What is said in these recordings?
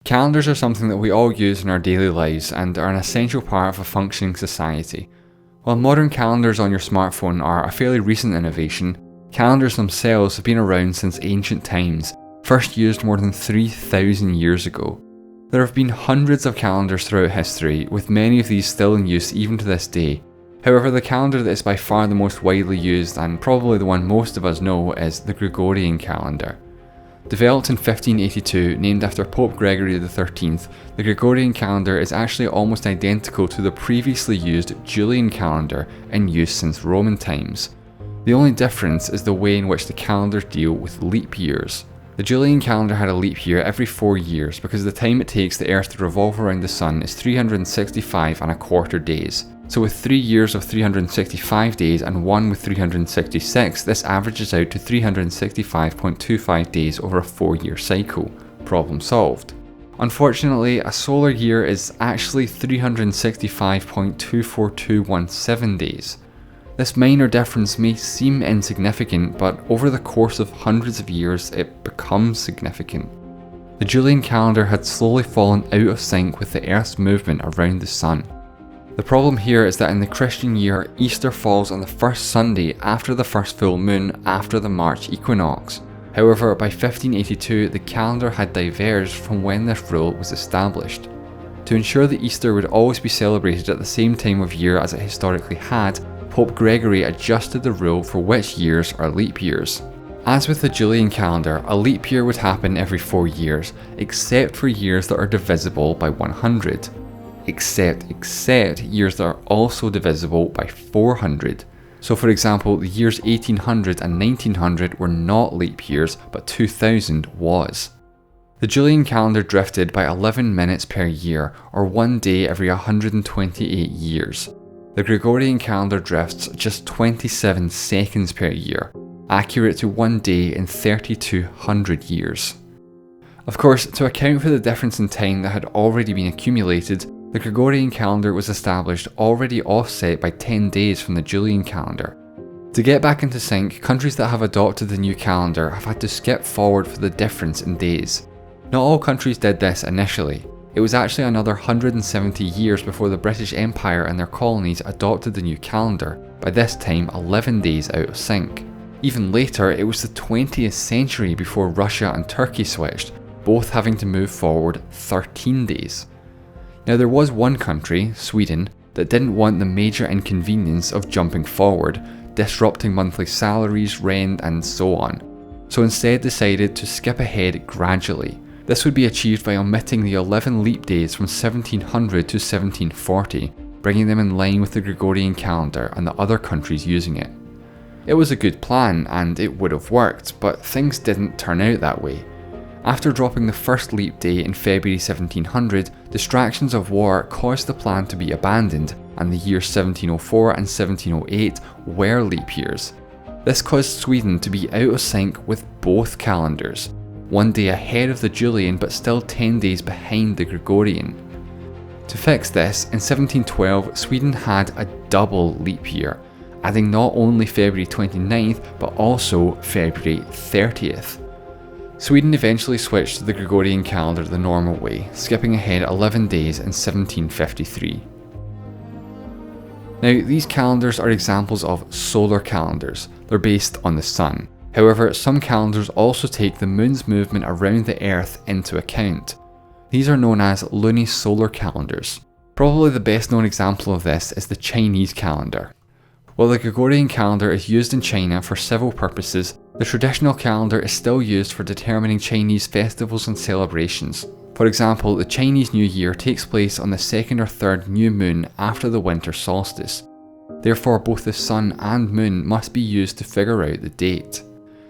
Calendars are something that we all use in our daily lives and are an essential part of a functioning society. While modern calendars on your smartphone are a fairly recent innovation, calendars themselves have been around since ancient times, first used more than 3,000 years ago. There have been hundreds of calendars throughout history, with many of these still in use even to this day. However, the calendar that is by far the most widely used, and probably the one most of us know, is the Gregorian calendar. Developed in 1582, named after Pope Gregory XIII, the Gregorian calendar is actually almost identical to the previously used Julian calendar in use since Roman times. The only difference is the way in which the calendars deal with leap years. The Julian calendar had a leap year every 4 years because the time it takes the Earth to revolve around the Sun is 365 and a quarter days. So with 3 years of 365 days and 1 with 366, this averages out to 365.25 days over a 4-year cycle. Problem solved. Unfortunately, a solar year is actually 365.24217 days. This minor difference may seem insignificant, but over the course of hundreds of years, it becomes significant. The Julian calendar had slowly fallen out of sync with the Earth's movement around the Sun. The problem here is that in the Christian year, Easter falls on the first Sunday after the first full moon after the March equinox. However, by 1582, the calendar had diverged from when this rule was established. To ensure that Easter would always be celebrated at the same time of year as it historically had, Pope Gregory adjusted the rule for which years are leap years. As with the Julian calendar, a leap year would happen every 4 years, except for years that are divisible by 100. Except years that are also divisible by 400. So for example, the years 1800 and 1900 were not leap years, but 2000 was. The Julian calendar drifted by 11 minutes per year, or 1 day every 128 years. The Gregorian calendar drifts just 27 seconds per year, accurate to 1 day in 3200 years. Of course, to account for the difference in time that had already been accumulated, the Gregorian calendar was established already offset by 10 days from the Julian calendar. To get back into sync, countries that have adopted the new calendar have had to skip forward for the difference in days. Not all countries did this initially. It was actually another 170 years before the British Empire and their colonies adopted the new calendar, by this time 11 days out of sync. Even later, it was the 20th century before Russia and Turkey switched, both having to move forward 13 days. Now there was one country, Sweden, that didn't want the major inconvenience of jumping forward, disrupting monthly salaries, rent and so on, so instead decided to skip ahead gradually. This would be achieved by omitting the 11 leap days from 1700 to 1740, bringing them in line with the Gregorian calendar and the other countries using it. It was a good plan and it would have worked, but things didn't turn out that way. After dropping the first leap day in February 1700, distractions of war caused the plan to be abandoned, and the years 1704 and 1708 were leap years. This caused Sweden to be out of sync with both calendars, 1 day ahead of the Julian but still 10 days behind the Gregorian. To fix this, in 1712 Sweden had a double leap year, adding not only February 29th but also February 30th. Sweden eventually switched to the Gregorian calendar the normal way, skipping ahead 11 days in 1753. Now, these calendars are examples of solar calendars. They're based on the sun. However, some calendars also take the moon's movement around the Earth into account. These are known as lunisolar calendars. Probably the best known example of this is the Chinese calendar. While the Gregorian calendar is used in China for several purposes, the traditional calendar is still used for determining Chinese festivals and celebrations. For example, the Chinese New Year takes place on the second or third new moon after the winter solstice. Therefore, both the sun and moon must be used to figure out the date.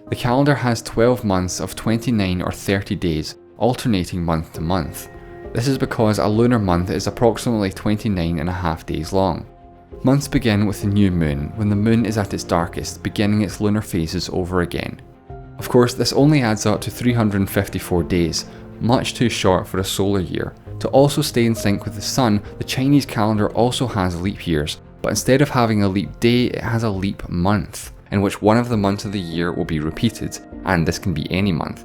The calendar has 12 months of 29 or 30 days, alternating month to month. This is because a lunar month is approximately 29.5 days long. Months begin with the new moon, when the moon is at its darkest, beginning its lunar phases over again. Of course, this only adds up to 354 days, much too short for a solar year. To also stay in sync with the sun, the Chinese calendar also has leap years, but instead of having a leap day, it has a leap month, in which one of the months of the year will be repeated, and this can be any month.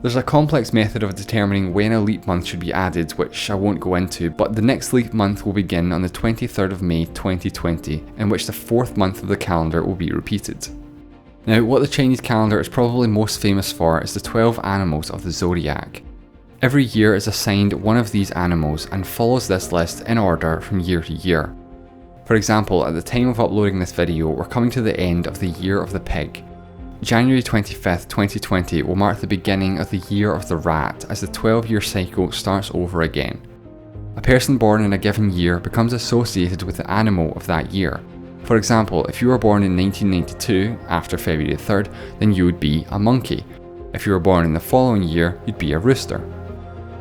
There's a complex method of determining when a leap month should be added, which I won't go into, but the next leap month will begin on the 23rd of May 2020, in which the 4th month of the calendar will be repeated. Now, what the Chinese calendar is probably most famous for is the 12 animals of the zodiac. Every year is assigned one of these animals and follows this list in order from year to year. For example, at the time of uploading this video, we're coming to the end of the Year of the Pig. January 25th, 2020 will mark the beginning of the Year of the Rat as the 12-year cycle starts over again. A person born in a given year becomes associated with the animal of that year. For example, if you were born in 1992, after February 3rd, then you would be a monkey. If you were born in the following year, you'd be a rooster.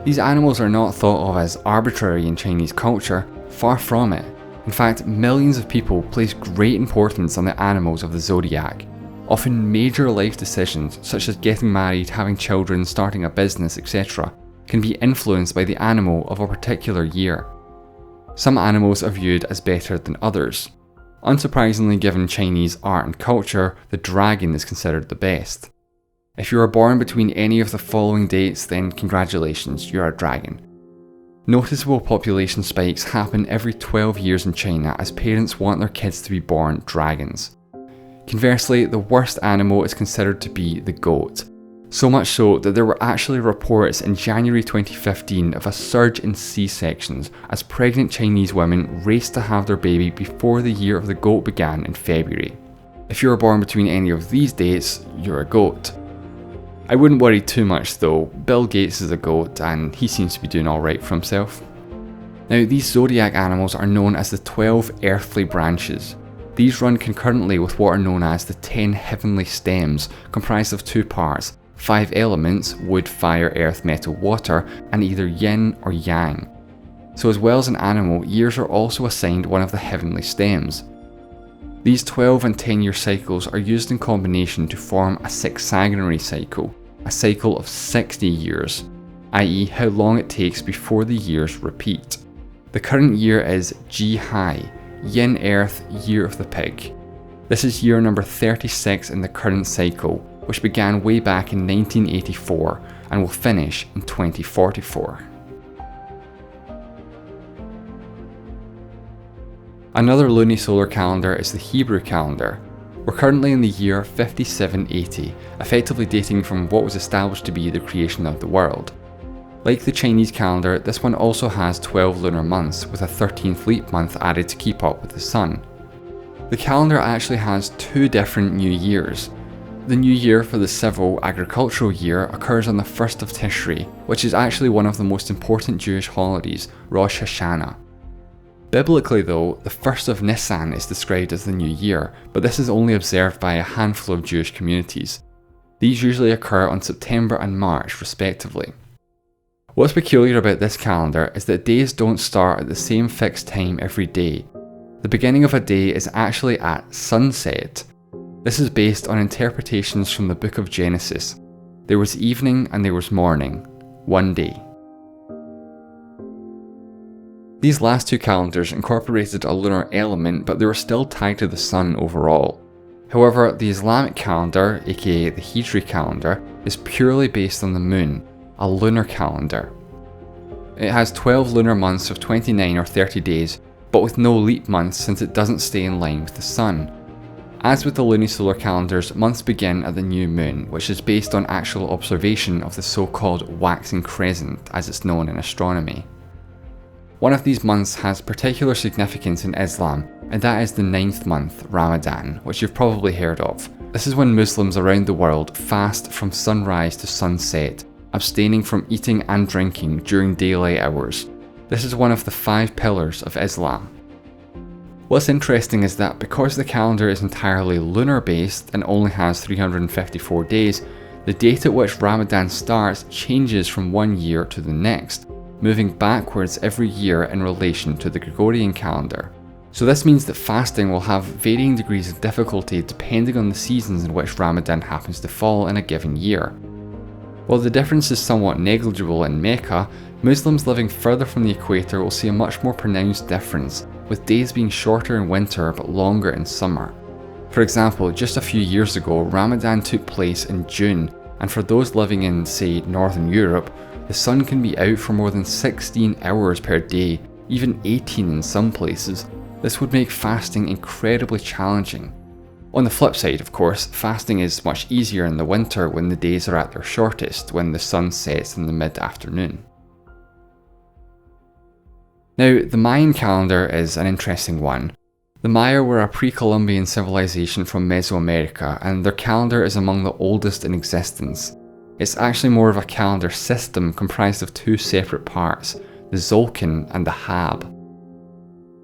These animals are not thought of as arbitrary in Chinese culture, far from it. In fact, millions of people place great importance on the animals of the zodiac. Often major life decisions, such as getting married, having children, starting a business, etc., can be influenced by the animal of a particular year. Some animals are viewed as better than others. Unsurprisingly, given Chinese art and culture, the dragon is considered the best. If you are born between any of the following dates, then congratulations, you're a dragon. Noticeable population spikes happen every 12 years in China as parents want their kids to be born dragons. Conversely, the worst animal is considered to be the goat. So much so that there were actually reports in January 2015 of a surge in C-sections as pregnant Chinese women raced to have their baby before the Year of the Goat began in February. If you were born between any of these dates, you're a goat. I wouldn't worry too much though. Bill Gates is a goat and he seems to be doing alright for himself. Now, these zodiac animals are known as the 12 earthly branches. These run concurrently with what are known as the 10 heavenly stems, comprised of 2 parts, 5 elements, wood, fire, earth, metal, water, and either yin or yang. So as well as an animal, years are also assigned one of the heavenly stems. These 12 and 10-year cycles are used in combination to form a sexagenary cycle, a cycle of 60 years, i.e. how long it takes before the years repeat. The current year is Ji Hai, Yin Earth Year of the Pig. This is year number 36 in the current cycle, which began way back in 1984 and will finish in 2044. Another lunisolar calendar is the Hebrew calendar. We're currently in the year 5780, effectively dating from what was established to be the creation of the world. Like the Chinese calendar, this one also has 12 lunar months, with a 13th leap month added to keep up with the sun. The calendar actually has 2 different new years. The new year for the civil agricultural year occurs on the 1st of Tishri, which is actually one of the most important Jewish holidays, Rosh Hashanah. Biblically though, the 1st of Nisan is described as the new year, but this is only observed by a handful of Jewish communities. These usually occur on September and March respectively. What's peculiar about this calendar is that days don't start at the same fixed time every day. The beginning of a day is actually at sunset. This is based on interpretations from the book of Genesis. There was evening and there was morning, one day. These last 2 calendars incorporated a lunar element, but they were still tied to the sun overall. However, the Islamic calendar, aka the Hijri calendar, is purely based on the moon, a lunar calendar. It has 12 lunar months of 29 or 30 days, but with no leap months since it doesn't stay in line with the sun. As with the lunisolar calendars, months begin at the new moon, which is based on actual observation of the so-called waxing crescent, as it's known in astronomy. One of these months has particular significance in Islam, and that is the 9th month, Ramadan, which you've probably heard of. This is when Muslims around the world fast from sunrise to sunset, abstaining from eating and drinking during daylight hours. This is one of the 5 pillars of Islam. What's interesting is that because the calendar is entirely lunar based and only has 354 days, the date at which Ramadan starts changes from one year to the next, moving backwards every year in relation to the Gregorian calendar. So this means that fasting will have varying degrees of difficulty depending on the seasons in which Ramadan happens to fall in a given year. While the difference is somewhat negligible in Mecca, Muslims living further from the equator will see a much more pronounced difference, with days being shorter in winter but longer in summer. For example, just a few years ago, Ramadan took place in June, and for those living in, say, Northern Europe, the sun can be out for more than 16 hours per day, even 18 in some places. This would make fasting incredibly challenging. On the flip side, of course, fasting is much easier in the winter when the days are at their shortest, when the sun sets in the mid-afternoon. Now, the Mayan calendar is an interesting one. The Maya were a pre-Columbian civilization from Mesoamerica, and their calendar is among the oldest in existence. It's actually more of a calendar system comprised of two separate parts, the Tzolk'in and the Hab.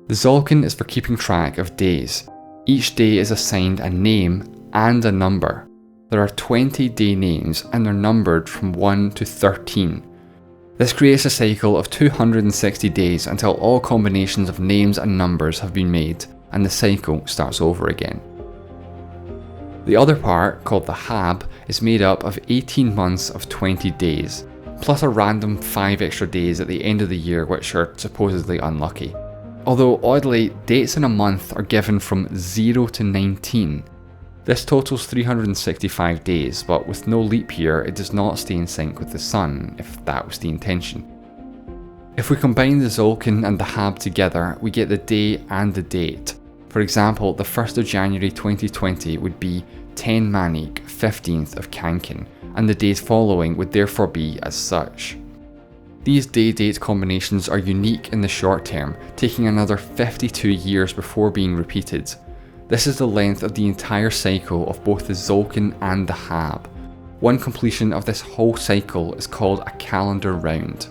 The Tzolk'in is for keeping track of days. Each day is assigned a name and a number. There are 20 day names and they're numbered from 1 to 13. This creates a cycle of 260 days until all combinations of names and numbers have been made and the cycle starts over again. The other part, called the Hab, is made up of 18 months of 20 days, plus a random 5 extra days at the end of the year which are supposedly unlucky. Although oddly, dates in a month are given from 0 to 19. This totals 365 days, but with no leap year, it does not stay in sync with the sun, if that was the intention. If we combine the Tzolk'in and the Hab together, we get the day and the date. For example, the 1st of January 2020 would be 10 Manik, 15th of Kankin, and the days following would therefore be as such. These day-date combinations are unique in the short term, taking another 52 years before being repeated. This is the length of the entire cycle of both the Tzolk'in and the Hab. One completion of this whole cycle is called a calendar round.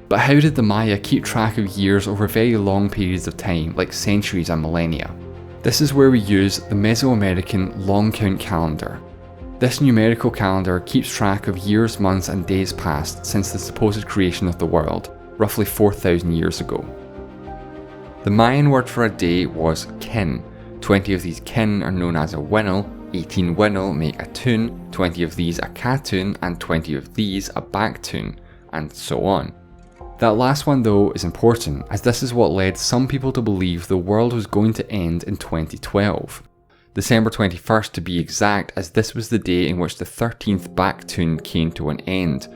But how did the Maya keep track of years over very long periods of time, like centuries and millennia? This is where we use the Mesoamerican long count calendar. This numerical calendar keeps track of years, months and days passed since the supposed creation of the world, roughly 4,000 years ago. The Mayan word for a day was kin. 20 of these kin are known as a winil, 18 winil make a tun, 20 of these a katun, and 20 of these a baktun, and so on. That last one though is important, as this is what led some people to believe the world was going to end in 2012. December 21st to be exact, as this was the day in which the 13th baktun came to an end.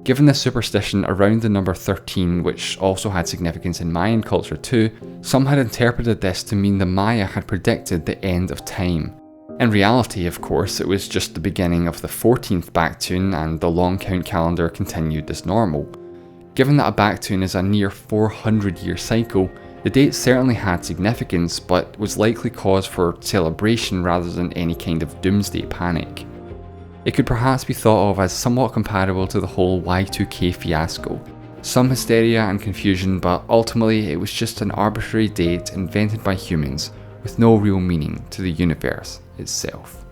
Given this superstition around the number 13, which also had significance in Mayan culture too, some had interpreted this to mean the Maya had predicted the end of time. In reality, of course, it was just the beginning of the 14th baktun and the long count calendar continued as normal. Given that a baktun is a near 400-year cycle, the date certainly had significance, but was likely cause for celebration rather than any kind of doomsday panic. It could perhaps be thought of as somewhat comparable to the whole Y2K fiasco. Some hysteria and confusion, but ultimately it was just an arbitrary date invented by humans with no real meaning to the universe itself.